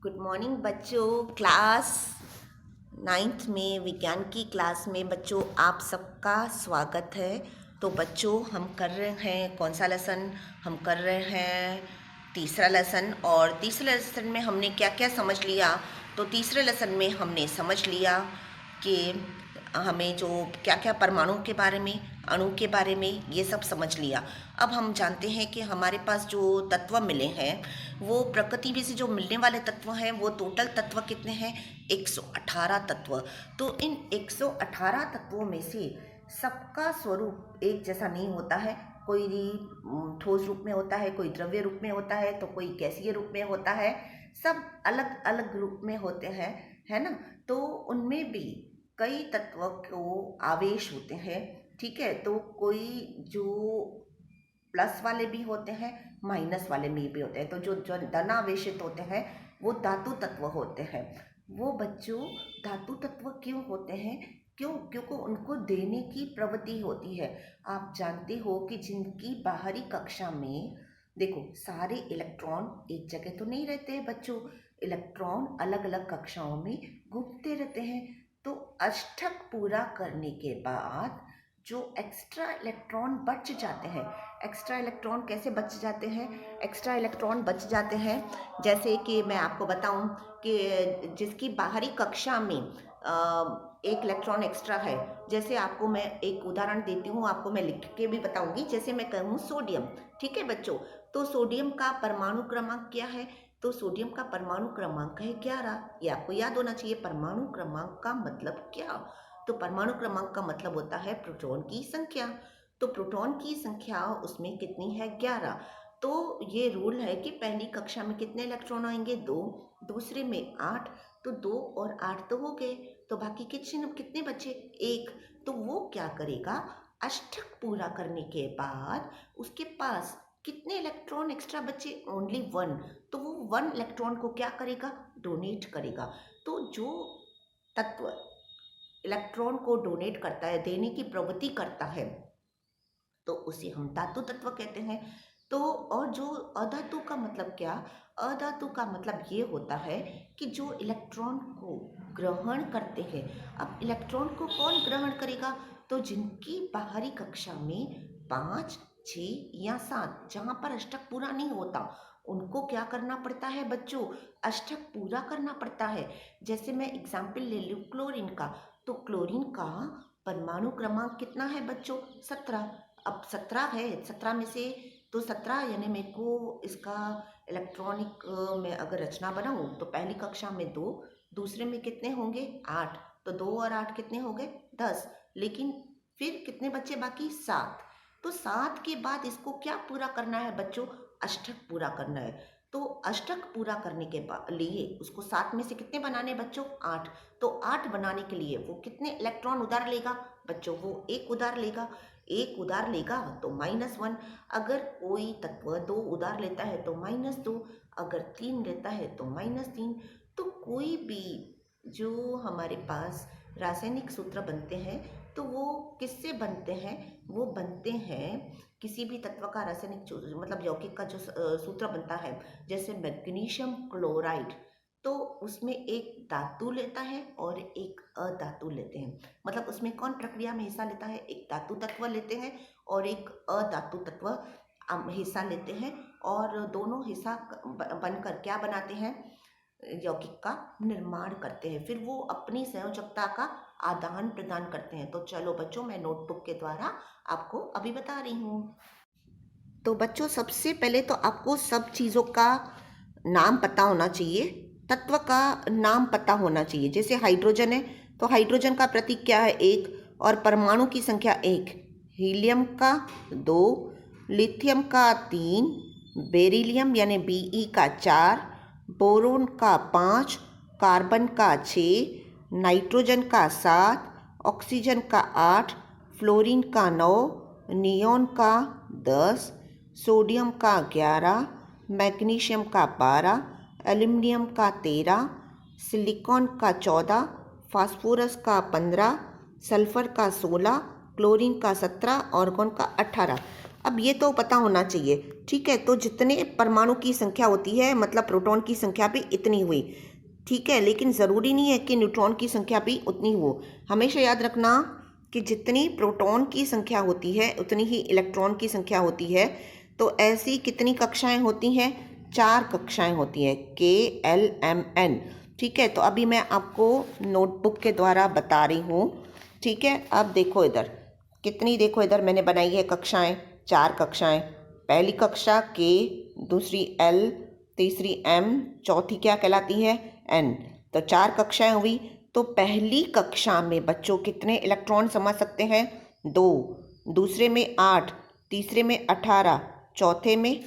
Good morning बच्चों। Class 9th में विज्ञान की क्लास में बच्चों आप सबका स्वागत है। तो बच्चों हम कर रहे हैं कौन सा लेसन? हम कर रहे हैं तीसरा लेसन। और तीसरे लेसन में हमने क्या क्या समझ लिया? तो तीसरे लेसन में हमने समझ लिया कि हमें जो क्या क्या परमाणु के बारे में, अणु के बारे में, ये सब समझ लिया। अब हम जानते हैं कि हमारे पास जो तत्व मिले हैं वो प्रकृति में से जो मिलने वाले तत्व हैं वो टोटल तत्व कितने हैं? 118 तत्व। तो इन 118 तत्वों में से सबका स्वरूप एक जैसा नहीं होता है। कोई ठोस रूप में होता है, कोई द्रव्य रूप में होता है, तो कोई गैसीय रूप में होता है। सब अलग अलग रूप में होते हैं, है ना। तो उनमें भी कई तत्व को आवेश होते हैं, ठीक है। तो कोई जो प्लस वाले भी होते हैं, माइनस वाले में भी होते हैं। तो जो धन आवेशित होते हैं वो धातु तत्व होते हैं। वो बच्चों धातु तत्व क्यों होते हैं? क्योंकि उनको देने की प्रवृत्ति होती है। आप जानते हो कि जिनकी बाहरी कक्षा में देखो सारे इलेक्ट्रॉन एक जगह तो नहीं रहते हैं बच्चों। इलेक्ट्रॉन अलग अलग कक्षाओं में घूमते रहते हैं। तो अष्टक पूरा करने के बाद जो एक्स्ट्रा इलेक्ट्रॉन बच जाते हैं, एक्स्ट्रा इलेक्ट्रॉन कैसे बच जाते हैं? एक्स्ट्रा इलेक्ट्रॉन बच जाते हैं जैसे कि मैं आपको बताऊं कि जिसकी बाहरी कक्षा में एक इलेक्ट्रॉन एक्स्ट्रा है। जैसे आपको मैं एक उदाहरण देती हूँ, आपको मैं लिख के भी बताऊंगी। जैसे मैं कहूँ सोडियम, ठीक है बच्चों। तो सोडियम का परमाणु क्रमांक क्या है? तो सोडियम का परमाणु क्रमांक है 11। ये आपको याद होना चाहिए। परमाणु क्रमांक का मतलब क्या? तो परमाणु क्रमांक का मतलब होता है प्रोटॉन की संख्या। तो प्रोटॉन की संख्या उसमें कितनी है? 11। तो ये रूल है कि पहली कक्षा में कितने इलेक्ट्रॉन आएंगे? 2। दूसरे में 8। तो 2 और 8 तो हो गए, तो बाकी कितने बचे? 1। तो वो क्या करेगा? अष्टक पूरा करने के बाद उसके पास कितने इलेक्ट्रॉन एक्स्ट्रा बचे? ओनली 1। तो वो 1 इलेक्ट्रॉन को क्या करेगा? डोनेट करेगा। तो जो तत्व इलेक्ट्रॉन को डोनेट करता है, देने की प्रवृत्ति करता है, तो उसे हम धातु तत्व कहते हैं। तो और जो अधातु का मतलब क्या? अधातु का मतलब ये होता है कि जो इलेक्ट्रॉन को ग्रहण करते हैं। अब इलेक्ट्रॉन को कौन ग्रहण करेगा? तो जिनकी बाहरी कक्षा में 5, 6 या 7, जहाँ पर अष्टक पूरा नहीं होता, उनको क्या करना पड़ता है बच्चों? अष्टक पूरा करना पड़ता है। जैसे मैं एग्जाम्पल ले लूँ क्लोरीन का, तो क्लोरीन का परमाणु क्रमांक कितना है बच्चों? 17। अब 17 है, 17 में से तो 17 यानी मेरे को इसका इलेक्ट्रॉनिक में अगर रचना बनाऊं तो पहली कक्षा में 2, दूसरे में कितने होंगे? 8। तो 2 और 8 कितने हो गए? 10। लेकिन फिर कितने बच्चे बाकी? 7। तो 7 के बाद इसको क्या पूरा करना है बच्चों? अष्टक पूरा करना है। तो अष्टक पूरा करने के लिए उसको 7 में से कितने बनाने बच्चों? 8। तो 8 बनाने के लिए वो कितने इलेक्ट्रॉन उधार लेगा बच्चों? वो 1 उधार लेगा। 1 उधार लेगा तो -1। अगर कोई तत्व 2 उधार लेता है तो -2। अगर 3 लेता है तो -3। तो कोई भी जो हमारे पास रासायनिक सूत्र बनते हैं तो वो किससे बनते हैं? वो बनते हैं किसी भी तत्व का रासायनिक मतलब यौगिक का जो सूत्र बनता है, जैसे मैग्नीशियम क्लोराइड, तो उसमें एक धातु लेता है और एक अधातु लेते हैं। मतलब उसमें कौन प्रक्रिया में हिस्सा लेता है? एक धातु तत्व लेते हैं और एक अधातु तत्व हिस्सा लेते हैं, और दोनों हिस्सा बनकर क्या बनाते हैं? यौगिक का निर्माण करते हैं। फिर वो अपनी संयोजकता का आदान प्रदान करते हैं। तो चलो बच्चों, मैं नोटबुक के द्वारा आपको अभी बता रही हूँ। तो बच्चों सबसे पहले तो आपको सब चीज़ों का नाम पता होना चाहिए, तत्व का नाम पता होना चाहिए। जैसे हाइड्रोजन है तो हाइड्रोजन का प्रतीक क्या है? 1। और परमाणु की संख्या 1। हीलियम का 2, लिथियम का 3, बेरिलियम यानी Be का 4, बोरोन का 5, कार्बन का 6, नाइट्रोजन का 7, ऑक्सीजन का 8, फ्लोरीन का 9, नियॉन का 10, सोडियम का 11, मैग्नीशियम का 12, एल्युमिनियम का 13, सिलिकॉन का 14, फास्फोरस का 15, सल्फर का 16, क्लोरीन का 17, आर्गन का 18। अब ये तो पता होना चाहिए, ठीक है। तो जितने परमाणु की संख्या होती है मतलब प्रोटॉन की संख्या भी इतनी हुई, ठीक है। लेकिन ज़रूरी नहीं है कि न्यूट्रॉन की संख्या भी उतनी हो। हमेशा याद रखना कि जितनी प्रोटॉन की संख्या होती है उतनी ही इलेक्ट्रॉन की संख्या होती है। तो ऐसी कितनी कक्षाएं होती हैं? 4 कक्षाएं होती हैं, KLMN, ठीक है। तो अभी मैं आपको नोटबुक के द्वारा बता रही हूँ, ठीक है। अब देखो इधर कितनी, देखो इधर मैंने बनाई है कक्षाएं, 4 कक्षाएं। पहली कक्षा K, दूसरी L, तीसरी M, चौथी क्या कहलाती है? N। तो 4 कक्षाएं हुई। तो पहली कक्षा में बच्चों कितने इलेक्ट्रॉन समा सकते हैं? 2, दूसरे में 8, तीसरे में 18, चौथे में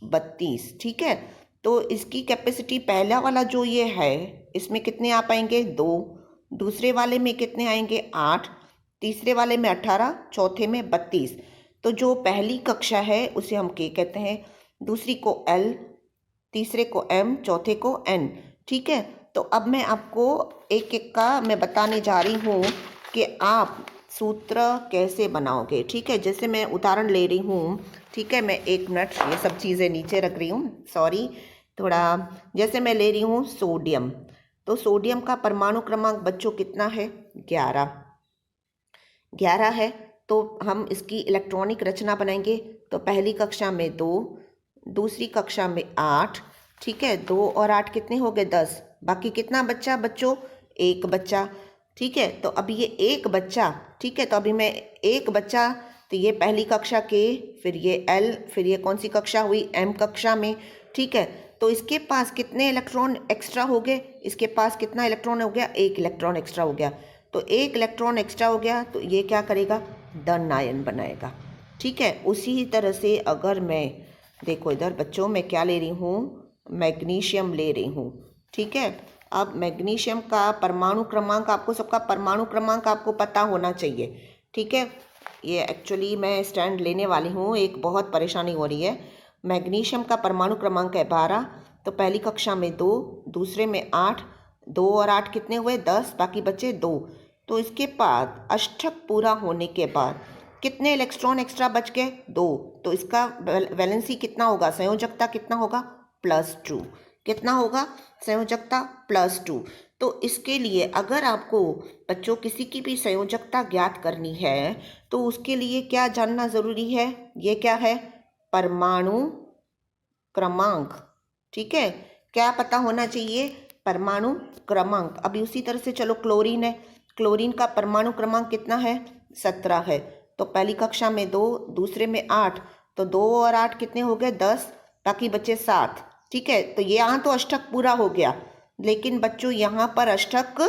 32, ठीक है। तो इसकी कैपेसिटी पहला वाला जो ये है इसमें कितने आ पाएंगे? 2, दूसरे वाले में कितने आएंगे? 8, तीसरे वाले में 18, चौथे में 32। तो जो पहली कक्षा है उसे हम K कहते हैं, दूसरी को L, तीसरे को M, चौथे को N, ठीक है। तो अब मैं आपको एक एक का मैं बताने जा रही हूँ कि आप सूत्र कैसे बनाओगे, ठीक है। जैसे मैं उदाहरण ले रही हूँ, ठीक है। मैं 1 मिनट ये सब चीज़ें नीचे रख रही हूँ, सॉरी थोड़ा। जैसे मैं ले रही हूँ सोडियम, तो सोडियम का परमाणु क्रमांक बच्चों कितना है? 11 है। तो हम इसकी इलेक्ट्रॉनिक रचना बनाएंगे। तो पहली कक्षा में 2, दूसरी कक्षा में 8, ठीक है। 2 और 8 कितने हो गए? 10। बाकी कितना बच्चा बच्चों? 1 बच्चा, ठीक है। तो अभी ये 1 बच्चा, ठीक है। तो अभी मैं 1 बच्चा, तो ये पहली कक्षा के, फिर ये L, फिर ये कौन सी कक्षा हुई? M कक्षा में, ठीक है। तो इसके पास कितने इलेक्ट्रॉन एक्स्ट्रा हो गए? इसके पास कितना इलेक्ट्रॉन हो गया? 1 इलेक्ट्रॉन एक्स्ट्रा हो गया। तो 1 इलेक्ट्रॉन एक्स्ट्रा हो गया तो ये क्या करेगा? धन आयन बनाएगा, ठीक है। उसी तरह से अगर मैं, देखो इधर बच्चों मैं क्या ले रही हूँ? मैग्नीशियम ले रही हूँ, ठीक है। अब मैग्नीशियम का परमाणु क्रमांक, आपको सबका परमाणु क्रमांक आपको पता होना चाहिए, ठीक है। ये एक्चुअली मैं स्टैंड लेने वाली हूँ, एक बहुत परेशानी हो रही है। मैग्नीशियम का परमाणु क्रमांक है 12। तो पहली कक्षा में 2, दूसरे में 8, 2 और 8 कितने हुए? 10, बाकी बचे 2। तो इसके बाद अष्टक पूरा होने के बाद कितने इलेक्ट्रॉन एक्स्ट्रा बच गए? 2। तो इसका वैलेंसी कितना होगा? संयोजकता कितना होगा? +2। कितना होगा? संयोजकता +2। तो इसके लिए अगर आपको बच्चों किसी की भी संयोजकता ज्ञात करनी है तो उसके लिए क्या जानना ज़रूरी है? ये क्या है? परमाणु क्रमांक, ठीक है। क्या पता होना चाहिए? परमाणु क्रमांक। अभी उसी तरह से चलो क्लोरीन है, क्लोरीन का परमाणु क्रमांक कितना है? 17 है। तो पहली कक्षा में 2, दूसरे में 8, तो 2 और 8 कितने हो गए? 10, बाकी बचे 7, ठीक है। तो ये यहाँ तो अष्टक पूरा हो गया, लेकिन बच्चों यहाँ पर अष्टक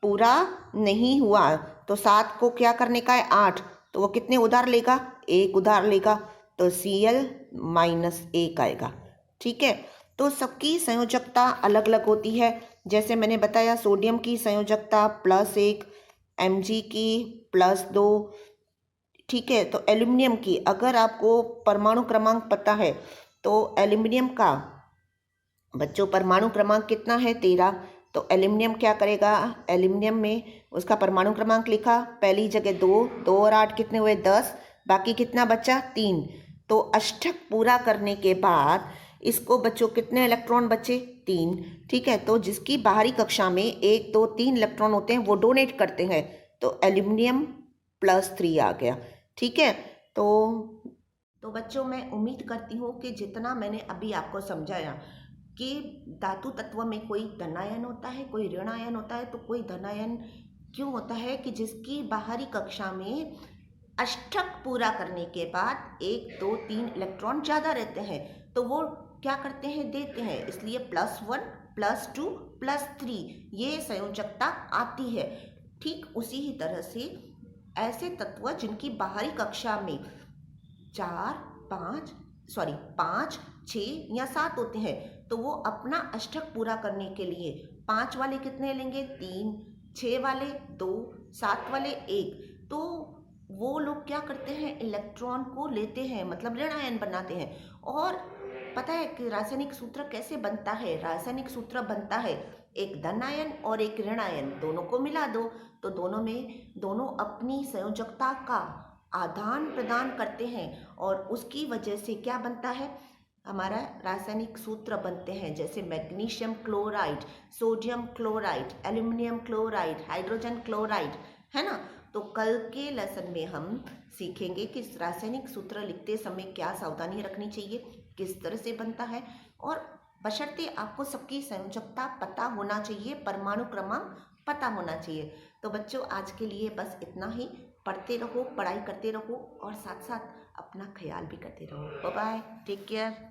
पूरा नहीं हुआ। तो 7 को क्या करने का है? 8। तो वो कितने उधार लेगा? 1 उधार लेगा। तो Cl-1 आएगा, ठीक है। तो सबकी संयोजकता अलग अलग होती है। जैसे मैंने बताया सोडियम की संयोजकता +1, Mg की +2, ठीक है। तो एल्युमिनियम की, अगर आपको परमाणु क्रमांक पता है तो एल्युमिनियम का बच्चों परमाणु क्रमांक कितना है? 13। तो एल्युमिनियम क्या करेगा? एल्युमिनियम में उसका परमाणु क्रमांक लिखा, पहली जगह 2, 2 और 8 कितने हुए? 10, बाकी कितना बचा? 3। तो अष्टक पूरा करने के बाद इसको बच्चों कितने इलेक्ट्रॉन बचे? 3, ठीक है। तो जिसकी बाहरी कक्षा में 1, 2, 3 इलेक्ट्रॉन होते हैं वो डोनेट करते हैं। तो एल्युमिनियम +3 आ गया, ठीक है। तो बच्चों मैं उम्मीद करती हूँ कि जितना मैंने अभी आपको समझाया कि धातु तत्व में कोई धनायन होता है, कोई ऋणायन होता है। तो कोई धनायन क्यों होता है? कि जिसकी बाहरी कक्षा में अष्टक पूरा करने के बाद 1, 2, 3 इलेक्ट्रॉन ज़्यादा रहते हैं तो वो क्या करते हैं? देते हैं। इसलिए +1, +2, +3 ये संयोजकता आती है। ठीक उसी ही तरह से ऐसे तत्व जिनकी बाहरी कक्षा में 5, 6 या 7 होते हैं तो वो अपना अष्टक पूरा करने के लिए 5 वाले कितने लेंगे? 3, 6 वाले 2, 7 वाले 1। तो वो लोग क्या करते हैं? इलेक्ट्रॉन को लेते हैं, मतलब ऋणायन बनाते हैं। और पता है कि रासायनिक सूत्र कैसे बनता है? रासायनिक सूत्र बनता है एक धनायन और एक ऋणायन, दोनों को मिला दो तो दोनों अपनी संयोजकता का आदान प्रदान करते हैं और उसकी वजह से क्या बनता है, हमारा रासायनिक सूत्र बनते हैं, जैसे magnesium chloride, sodium chloride, aluminium chloride, hydrogen chloride, है ना। तो कल के लेसन में हम सीखेंगे कि रासायनिक सूत्र लिखते समय क्या सावधानी रखनी चाहिए, किस तरह से बनता है, और बशर्ते आपको सबकी संयोजकता पता होना चाहिए, परमाणु क्रमांक पता होना चाहिए। तो बच्चों आज के लिए बस इतना ही। पढ़ते रहो, पढ़ाई करते रहो और साथ साथ अपना ख्याल भी करते रहो। Bye bye, take care.